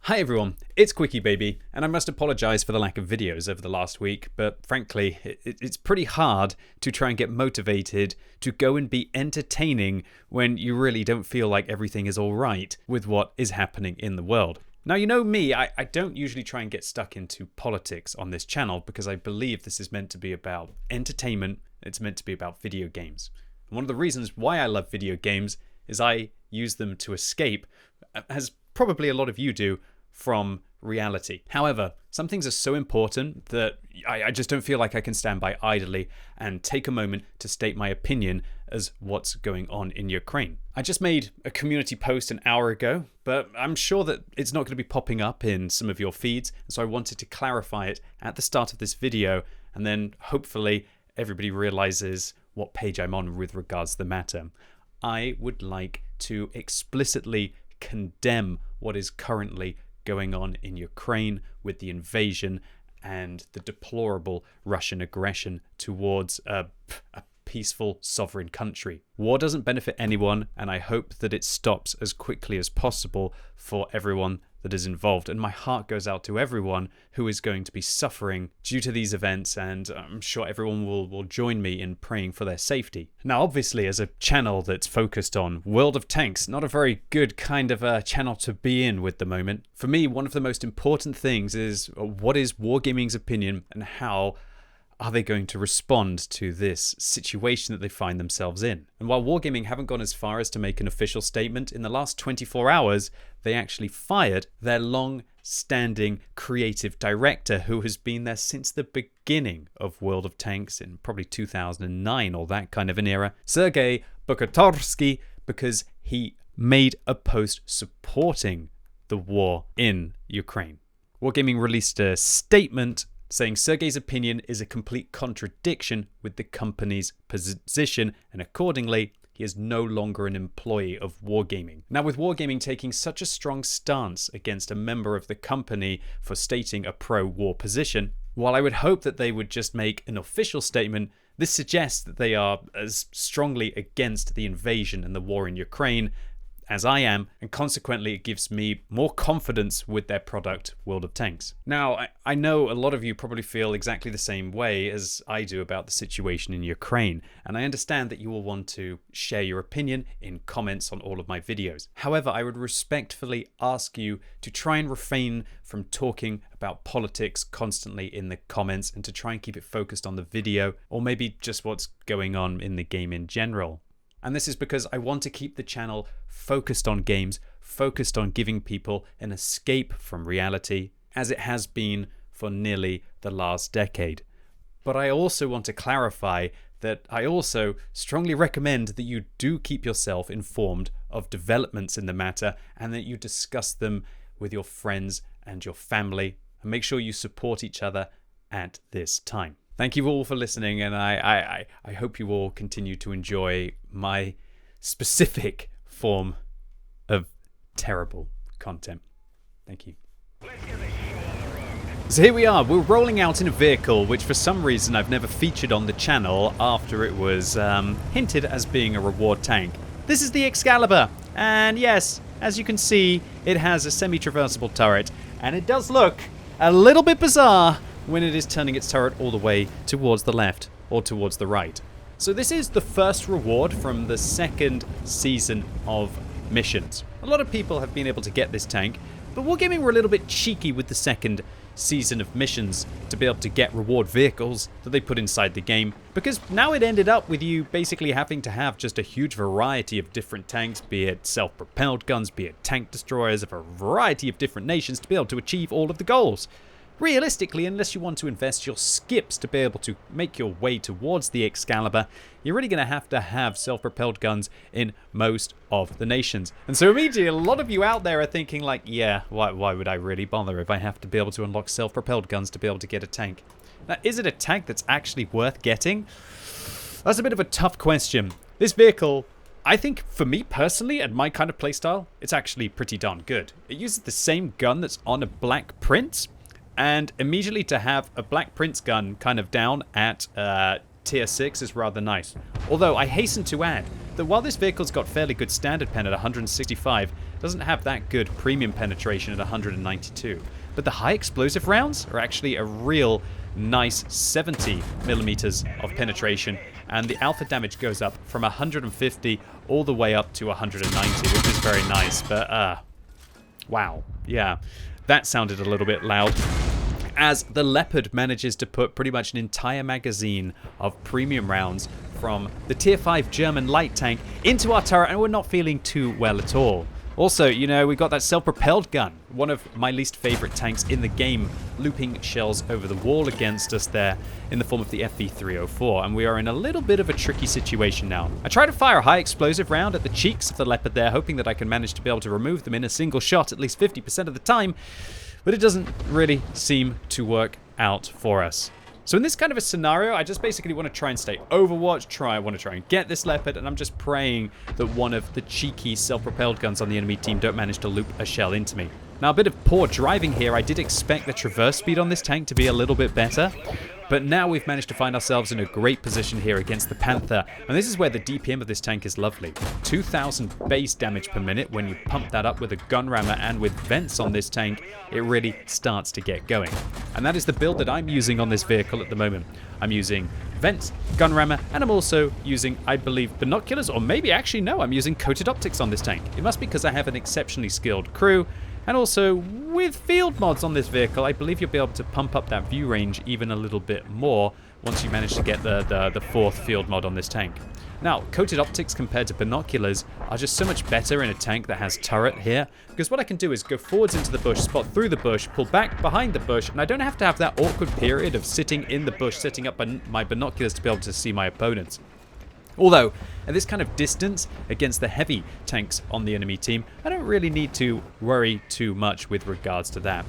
Hi everyone, it's QuickyBaby, and I must apologise for the lack of videos over the last week, but frankly, it's pretty hard to try and get motivated to go and be entertaining when you really don't feel like everything is alright with what is happening in the world. Now, you know me, I don't usually try and get stuck into politics on this channel because I believe this is meant to be about entertainment, it's meant to be about video games. And one of the reasons why I love video games is I use them to escape, as probably a lot of you do, from reality. However, some things are so important that I just don't feel like I can stand by idly and take a moment to state my opinion as what's going on in Ukraine. I just made a community post an hour ago, but I'm sure that it's not going to be popping up in some of your feeds, so I wanted to clarify it at the start of this video, and then hopefully everybody realizes what page I'm on with regards to the matter. I would like to explicitly condemn what is currently going on in Ukraine with the invasion and the deplorable Russian aggression towards a peaceful sovereign country. War doesn't benefit anyone, and I hope that it stops as quickly as possible for everyone that is involved. And my heart goes out to everyone who is going to be suffering due to these events, and I'm sure everyone will join me in praying for their safety. Now, obviously, as a channel that's focused on World of Tanks, not a very good kind of a channel to be in with the moment. For me, one of the most important things is what is Wargaming's opinion and how are they going to respond to this situation that they find themselves in? And while Wargaming haven't gone as far as to make an official statement, in the last 24 hours, they actually fired their long-standing creative director who has been there since the beginning of World of Tanks in probably 2009 or that kind of an era, Sergei Bokotorsky, because he made a post supporting the war in Ukraine. Wargaming released a statement saying Sergei's opinion is a complete contradiction with the company's position, and accordingly, he is no longer an employee of Wargaming. Now, with Wargaming taking such a strong stance against a member of the company for stating a pro-war position, while I would hope that they would just make an official statement, this suggests that they are as strongly against the invasion and the war in Ukraine as I am, and consequently it gives me more confidence with their product, World of Tanks. Now, I know a lot of you probably feel exactly the same way as I do about the situation in Ukraine, and I understand that you will want to share your opinion in comments on all of my videos. However, I would respectfully ask you to try and refrain from talking about politics constantly in the comments and to try and keep it focused on the video, or maybe just what's going on in the game in general. And this is because I want to keep the channel focused on games, focused on giving people an escape from reality, as it has been for nearly the last decade. But I also want to clarify that I also strongly recommend that you do keep yourself informed of developments in the matter and that you discuss them with your friends and your family, and make sure you support each other at this time. Thank you all for listening, and I hope you all continue to enjoy my specific form of terrible content. Thank you. So here we are, we're rolling out in a vehicle which for some reason I've never featured on the channel after it was hinted as being a reward tank. This is the Excalibur, and yes, as you can see, it has a semi-traversable turret, and it does look a little bit bizarre when it is turning its turret all the way towards the left or towards the right. So this is the first reward from the second season of missions. A lot of people have been able to get this tank, but Wargaming were a little bit cheeky with the second season of missions to be able to get reward vehicles that they put inside the game, because now it ended up with you basically having to have just a huge variety of different tanks, be it self-propelled guns, be it tank destroyers of a variety of different nations to be able to achieve all of the goals. Realistically, unless you want to invest your skips to be able to make your way towards the Excalibur, you're really going to have self-propelled guns in most of the nations. And so immediately, a lot of you out there are thinking like, yeah, why would I really bother if I have to be able to unlock self-propelled guns to be able to get a tank? Now, is it a tank that's actually worth getting? That's a bit of a tough question. This vehicle, I think for me personally, and my kind of playstyle, it's actually pretty darn good. It uses the same gun that's on a Black Prince, and immediately to have a Black Prince gun kind of down at tier 6 is rather nice. Although I hasten to add that while this vehicle's got fairly good standard pen at 165, doesn't have that good premium penetration at 192. But the high explosive rounds are actually a real nice 70 millimeters of penetration, and the alpha damage goes up from 150 all the way up to 190, which is very nice. But wow, yeah, that sounded a little bit loud, as the Leopard manages to put pretty much an entire magazine of premium rounds from the tier 5 German light tank into our turret, and we're not feeling too well at all. Also, you know, we got that self-propelled gun, one of my least favorite tanks in the game, looping shells over the wall against us there in the form of the FV304, and we are in a little bit of a tricky situation now. I try to fire a high explosive round at the cheeks of the Leopard there, hoping that I can manage to be able to remove them in a single shot at least 50% of the time, but it doesn't really seem to work out for us. So in this kind of a scenario, I just basically want to try and stay Overwatch, I want to try and get this Leopard, and I'm just praying that one of the cheeky self-propelled guns on the enemy team don't manage to loop a shell into me. Now, a bit of poor driving here. I did expect the traverse speed on this tank to be a little bit better, but now we've managed to find ourselves in a great position here against the Panther, and this is where the DPM of this tank is lovely. 2,000 base damage per minute. When you pump that up with a gun rammer and with vents on this tank, it really starts to get going. And that is the build that I'm using on this vehicle at the moment. I'm using vents, gun rammer, and I'm also using, I believe, binoculars, or maybe actually no, I'm using coated optics on this tank. It must be because I have an exceptionally skilled crew. And also, with field mods on this vehicle, I believe you'll be able to pump up that view range even a little bit more once you manage to get the fourth field mod on this tank. Now, coated optics compared to binoculars are just so much better in a tank that has turret here, because what I can do is go forwards into the bush, spot through the bush, pull back behind the bush, and I don't have to have that awkward period of sitting in the bush, setting up my binoculars to be able to see my opponents. Although, at this kind of distance against the heavy tanks on the enemy team, I don't really need to worry too much with regards to that.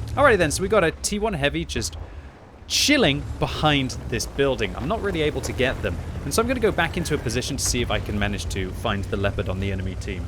Alrighty then, so we got a T1 Heavy just chilling behind this building. I'm not really able to get them, and so I'm going to go back into a position to see if I can manage to find the Leopard on the enemy team.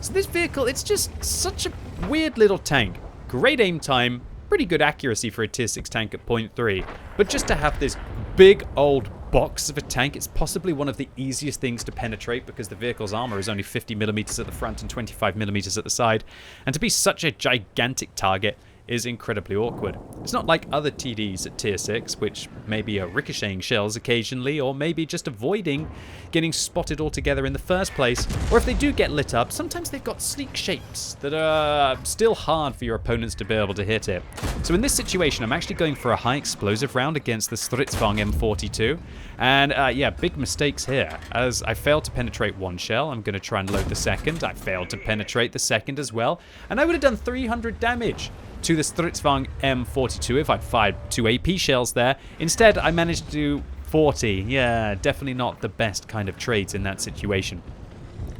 So this vehicle, it's just such a weird little tank. Great aim time, pretty good accuracy for a tier 6 tank at 0.3, but just to have this big old box of a tank, it's possibly one of the easiest things to penetrate because the vehicle's armor is only 50 millimeters at the front and 25 millimeters at the side, and to be such a gigantic target is incredibly awkward. It's not like other TDs at tier 6, which maybe are ricocheting shells occasionally, or maybe just avoiding getting spotted altogether in the first place, or if they do get lit up, sometimes they've got sleek shapes that are still hard for your opponents to be able to hit it. So in this situation, I'm actually going for a high explosive round against the Stritzwang M42, and yeah, big mistakes here. As I failed to penetrate one shell, I'm going to try and load the second. I failed to penetrate the second as well, and I would have done 300 damage to the Stritzwang M42 if I'd fired 2 AP shells there. Instead, I managed to do 40. Yeah, definitely not the best kind of trades in that situation.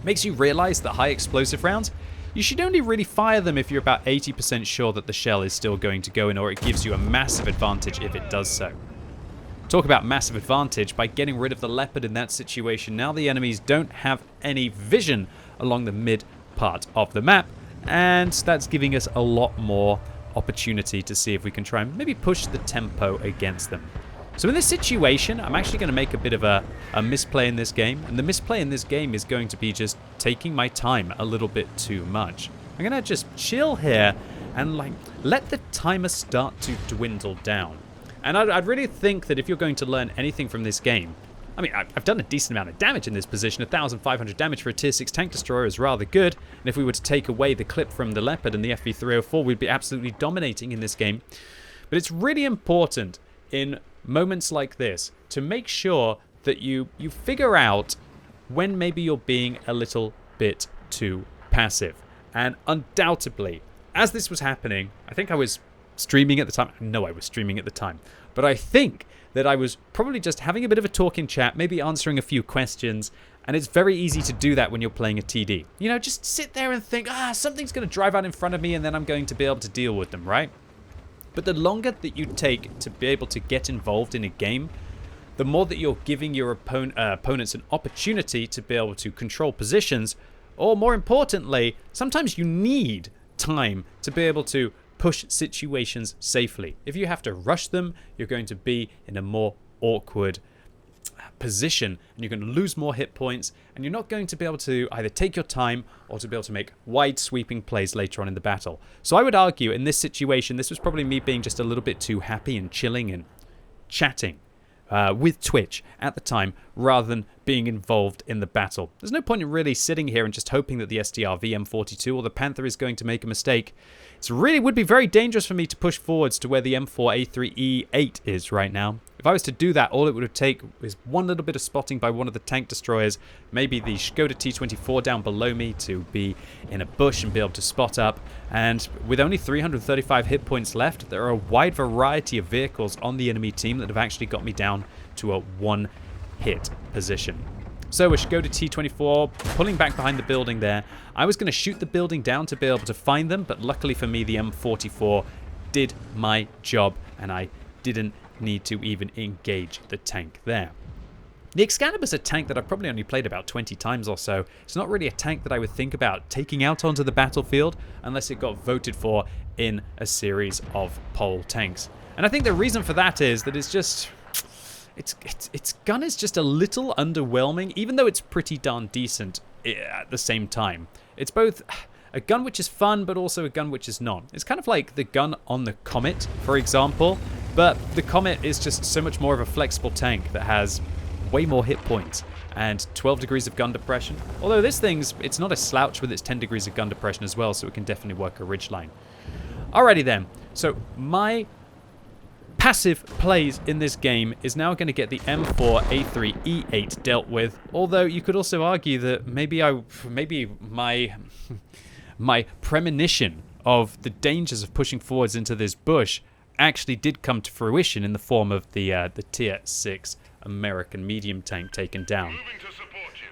Makes you realize that high explosive rounds, you should only really fire them if you're about 80% sure that the shell is still going to go in, or it gives you a massive advantage if it does so. Talk about massive advantage by getting rid of the Leopard in that situation. Now the enemies don't have any vision along the mid part of the map, and that's giving us a lot more opportunity to see if we can try and maybe push the tempo against them. So in this situation, I'm actually going to make a bit of a misplay in this game, and the misplay in this game is going to be just taking my time a little bit too much. I'm going to just chill here and like let the timer start to dwindle down. And I'd really think that if you're going to learn anything from this game, I mean, I've done a decent amount of damage in this position. 1,500 damage for a tier 6 tank destroyer is rather good. And if we were to take away the clip from the Leopard and the FV304, we'd be absolutely dominating in this game. But it's really important in moments like this to make sure that you figure out when maybe you're being a little bit too passive. And undoubtedly, as this was happening, I think I was streaming at the time. No, I was streaming at the time. But I think that I was probably just having a bit of a talk in chat, maybe answering a few questions, and it's very easy to do that when you're playing a TD. You know, just sit there and think, something's going to drive out in front of me and then I'm going to be able to deal with them, right? But the longer that you take to be able to get involved in a game, the more that you're giving your opponents an opportunity to be able to control positions, or more importantly, sometimes you need time to be able to push situations safely. If you have to rush them, you're going to be in a more awkward position, and you're going to lose more hit points, and you're not going to be able to either take your time or to be able to make wide sweeping plays later on in the battle. So I would argue in this situation, this was probably me being just a little bit too happy and chilling and chatting with Twitch at the time, rather than being involved in the battle. There's no point in really sitting here and just hoping that the SDR VM42 or the Panther is going to make a mistake. It really would be very dangerous for me to push forwards to where the M4A3E8 is right now. If I was to do that, all it would take is one little bit of spotting by one of the tank destroyers, maybe the Skoda T24 down below me to be in a bush and be able to spot up. And with only 335 hit points left, there are a wide variety of vehicles on the enemy team that have actually got me down to a one-hit position. So with Skoda T24 pulling back behind the building there, I was going to shoot the building down to be able to find them, but luckily for me, the M44 did my job, and I didn't need to even engage the tank there. The Excalibur is a tank that I've probably only played about 20 times or so. It's not really a tank that I would think about taking out onto the battlefield unless it got voted for in a series of poll tanks. And I think the reason for that is that it's just... Its gun is just a little underwhelming, even though it's pretty darn decent at the same time. It's both a gun which is fun, but also a gun which is not. It's kind of like the gun on the Comet, for example, but the Comet is just so much more of a flexible tank that has way more hit points and 12 degrees of gun depression. Although this thing's, it's not a slouch with its 10 degrees of gun depression as well, so it can definitely work a ridgeline. Alrighty then, so my passive plays in this game is now going to get the M4A3E8 dealt with, although you could also argue that maybe my premonition of the dangers of pushing forwards into this bush actually did come to fruition in the form of the Tier 6 American medium tank taken down.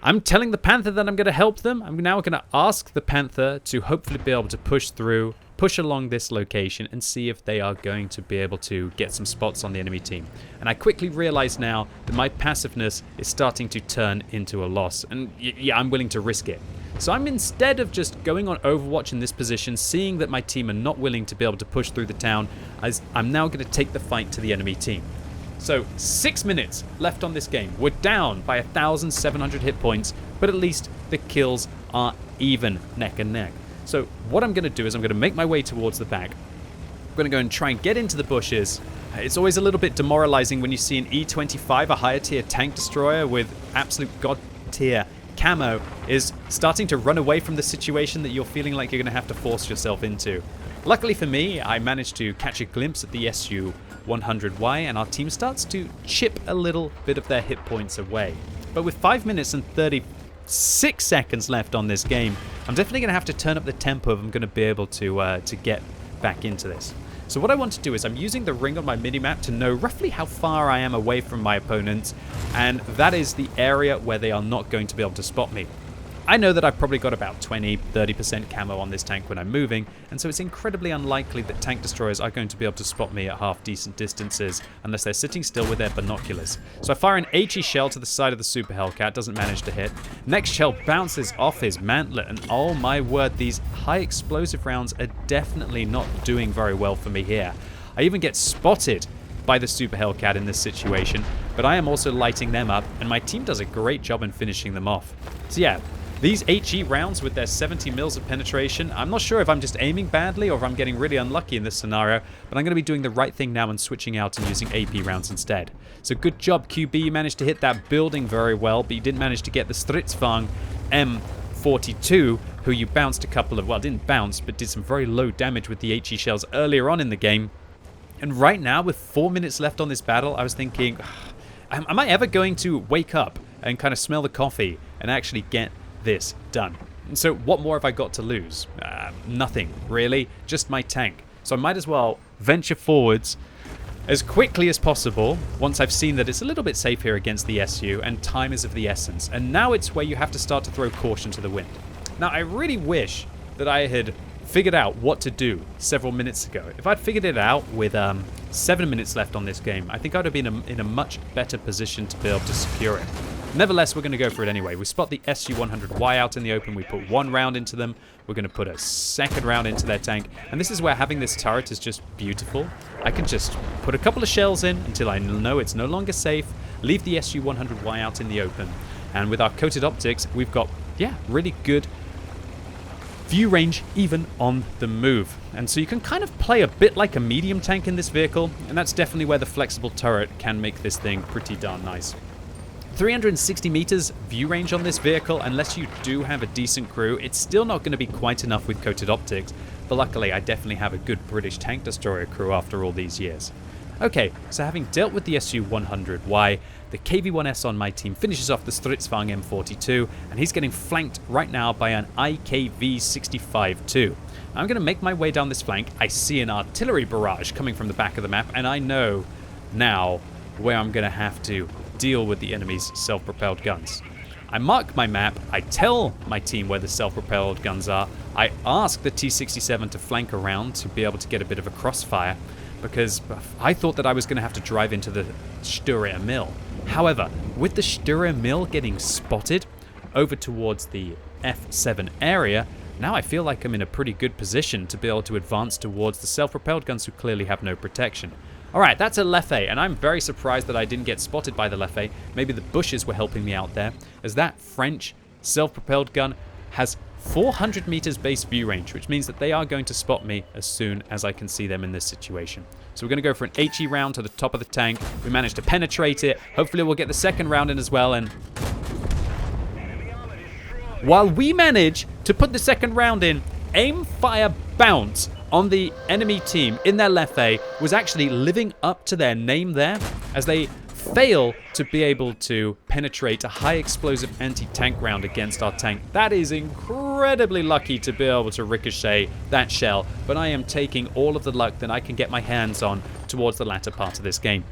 I'm telling the Panther that I'm going to help them. I'm now going to ask the Panther to hopefully be able to push along this location and see if they are going to be able to get some spots on the enemy team. And I quickly realize now that my passiveness is starting to turn into a loss. And yeah, I'm willing to risk it. So I'm, instead of just going on Overwatch in this position, seeing that my team are not willing to be able to push through the town, I'm now going to take the fight to the enemy team. So 6 minutes left on this game. We're down by 1,700 hit points, but at least the kills are even neck and neck. So what I'm going to do is I'm going to make my way towards the back. I'm going to go and try and get into the bushes. It's always a little bit demoralizing when you see an E25, a higher tier tank destroyer with absolute god tier camo, is starting to run away from the situation that you're feeling like you're going to have to force yourself into. Luckily for me, I managed to catch a glimpse at the SU-100Y, and our team starts to chip a little bit of their hit points away. But with 5 minutes and 36 seconds left on this game, I'm definitely going to have to turn up the tempo if I'm going to be able to get back into this. So what I want to do is I'm using the ring on my minimap to know roughly how far I am away from my opponents, and that is the area where they are not going to be able to spot me. I know that I've probably got about 20-30% camo on this tank when I'm moving, and so it's incredibly unlikely that tank destroyers are going to be able to spot me at half-decent distances unless they're sitting still with their binoculars. So I fire an HE shell to the side of the Super Hellcat, doesn't manage to hit. Next shell bounces off his mantlet, and oh my word, these high explosive rounds are definitely not doing very well for me here. I even get spotted by the Super Hellcat in this situation, but I am also lighting them up, and my team does a great job in finishing them off. So yeah, these HE rounds with their 70 mils of penetration, I'm not sure if I'm just aiming badly or if I'm getting really unlucky in this scenario, but I'm going to be doing the right thing now and switching out and using AP rounds instead. So good job, QB. You managed to hit that building very well, but you didn't manage to get the Stritzfang M42, who you bounced a couple of, well, didn't bounce, but did some very low damage with the HE shells earlier on in the game. And right now, with 4 minutes left on this battle, I was thinking, am I ever going to wake up and kind of smell the coffee and actually get this done? And so what more have I got to lose? Nothing, really. Just my tank. So I might as well venture forwards as quickly as possible once I've seen that it's a little bit safe here against the SU and time is of the essence. And now it's where you have to start to throw caution to the wind. Now, I really wish that I had figured out what to do several minutes ago. If I'd figured it out with 7 minutes left on this game, I think I'd have been in a much better position to be able to secure it. Nevertheless, we're going to go for it anyway. We spot the SU-100Y out in the open. We put one round into them. We're going to put a second round into their tank. And this is where having this turret is just beautiful. I can just put a couple of shells in until I know it's no longer safe. Leave the SU-100Y out in the open. And with our coated optics, we've got, yeah, really good view range even on the move. And so you can kind of play a bit like a medium tank in this vehicle, and that's definitely where the flexible turret can make this thing pretty darn nice. 360 meters view range on this vehicle. Unless you do have a decent crew, it's still not going to be quite enough with coated optics, but luckily I definitely have a good British tank destroyer crew after all these years. Okay, so having dealt with the Su-100Y, the KV-1S on my team finishes off the Stridsvagn M42, and he's getting flanked right now by an IKV-65-2. I'm going to make my way down this flank. I see an artillery barrage coming from the back of the map, and I know now where I'm going to have to deal with the enemy's self-propelled guns. I mark my map, I tell my team where the self-propelled guns are, I ask the T-67 to flank around to be able to get a bit of a crossfire, because I thought that I was going to have to drive into the Sture Mill. However, with the Sture Mill getting spotted over towards the F7 area, now I feel like I'm in a pretty good position to be able to advance towards the self-propelled guns who clearly have no protection. Alright, that's a Leffe, and I'm very surprised that I didn't get spotted by the Leffe. Maybe the bushes were helping me out there, as that French self-propelled gun has 400 meters base view range, which means that they are going to spot me as soon as I can see them in this situation. So we're going to go for an HE round to the top of the tank. We managed to penetrate it. Hopefully we'll get the second round in as well. And while we manage to put the second round in, aim, fire, bounce on the enemy team in their Leffe was actually living up to their name there, as they fail to be able to penetrate a high explosive anti-tank round against our tank. That is incredibly lucky to be able to ricochet that shell, but I am taking all of the luck that I can get my hands on towards the latter part of this game.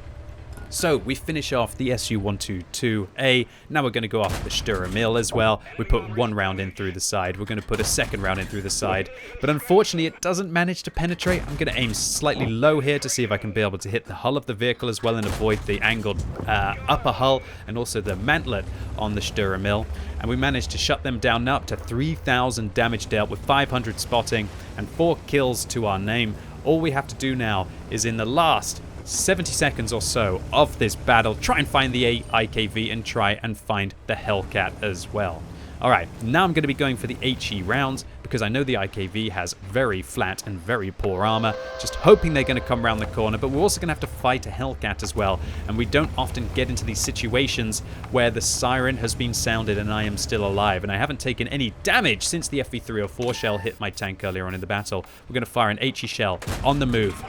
So we finish off the Su-122A. Now we're going to go off the Sture Mill as well. We put one round in through the side. We're going to put a second round in through the side. But unfortunately, it doesn't manage to penetrate. I'm going to aim slightly low here to see if I can be able to hit the hull of the vehicle as well and avoid the angled upper hull and also the mantlet on the Sture Mill. And we managed to shut them down up to 3,000 damage dealt with 500 spotting and 4 kills to our name. All we have to do now is in the last 70 seconds or so of this battle, try and find the IKV and try and find the Hellcat as well. Alright, now I'm going to be going for the HE rounds because I know the IKV has very flat and very poor armor, just hoping they're going to come around the corner, but we're also going to have to fight a Hellcat as well, and we don't often get into these situations where the siren has been sounded and I am still alive, and I haven't taken any damage since the FV304 shell hit my tank earlier on in the battle. We're going to fire an HE shell on the move.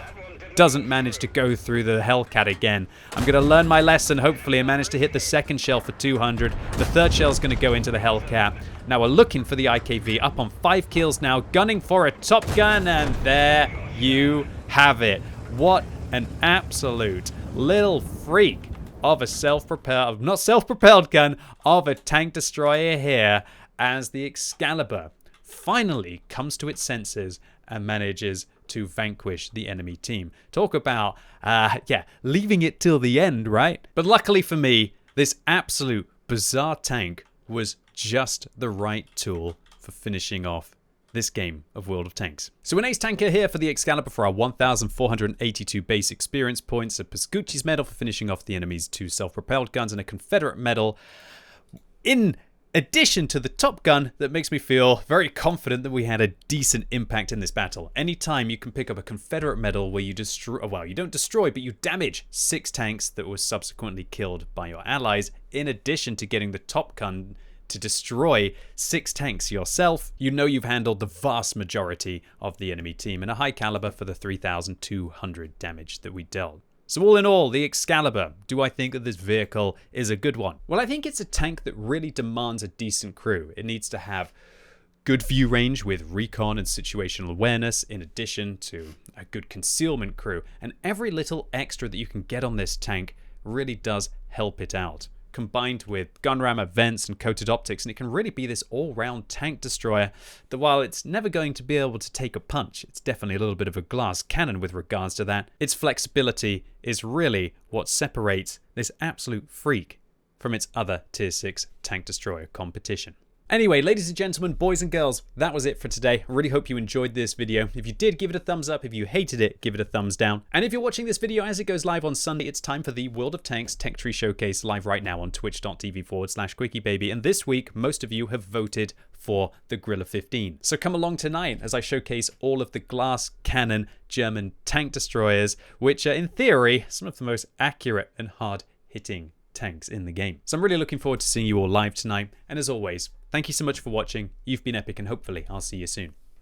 Doesn't manage to go through the Hellcat again. I'm going to learn my lesson, hopefully, and manage to hit the second shell for 200. The third shell is going to go into the Hellcat. Now we're looking for the IKV, up on 5 kills now, gunning for a Top Gun, and there you have it. What an absolute little freak of a not self-propelled gun, of a tank destroyer here, as the Excalibur finally comes to its senses and manages to vanquish the enemy team. Talk about, leaving it till the end, right? But luckily for me, this absolute bizarre tank was just the right tool for finishing off this game of World of Tanks. So an ace tanker here for the Excalibur for our 1,482 base experience points, a Pascucci's medal for finishing off the enemy's 2 self-propelled guns, and a Confederate medal in addition to the Top Gun that makes me feel very confident that we had a decent impact in this battle. Anytime you can pick up a Confederate medal where you destroy, well, you don't destroy, but you damage 6 tanks that were subsequently killed by your allies, in addition to getting the Top Gun to destroy 6 tanks yourself, you know you've handled the vast majority of the enemy team, and a high caliber for the 3,200 damage that we dealt. So all in all, the Excalibur, do I think that this vehicle is a good one? Well, I think it's a tank that really demands a decent crew. It needs to have good view range with recon and situational awareness, in addition to a good concealment crew. And every little extra that you can get on this tank really does help it out, combined with gun rammer, vents, and coated optics, and it can really be this all-round tank destroyer that, while it's never going to be able to take a punch, it's definitely a little bit of a glass cannon with regards to that. Its flexibility is really what separates this absolute freak from its other Tier 6 tank destroyer competition. Anyway, ladies and gentlemen, boys and girls, that was it for today. I really hope you enjoyed this video. If you did, give it a thumbs up. If you hated it, give it a thumbs down. And if you're watching this video as it goes live on Sunday, it's time for the World of Tanks Tech Tree Showcase live right now on twitch.tv/QuickyBaby. And this week, most of you have voted for the Griller 15. So come along tonight as I showcase all of the glass cannon German tank destroyers, which are in theory some of the most accurate and hard-hitting tanks in the game. So I'm really looking forward to seeing you all live tonight. And as always, thank you so much for watching. You've been epic, and hopefully I'll see you soon.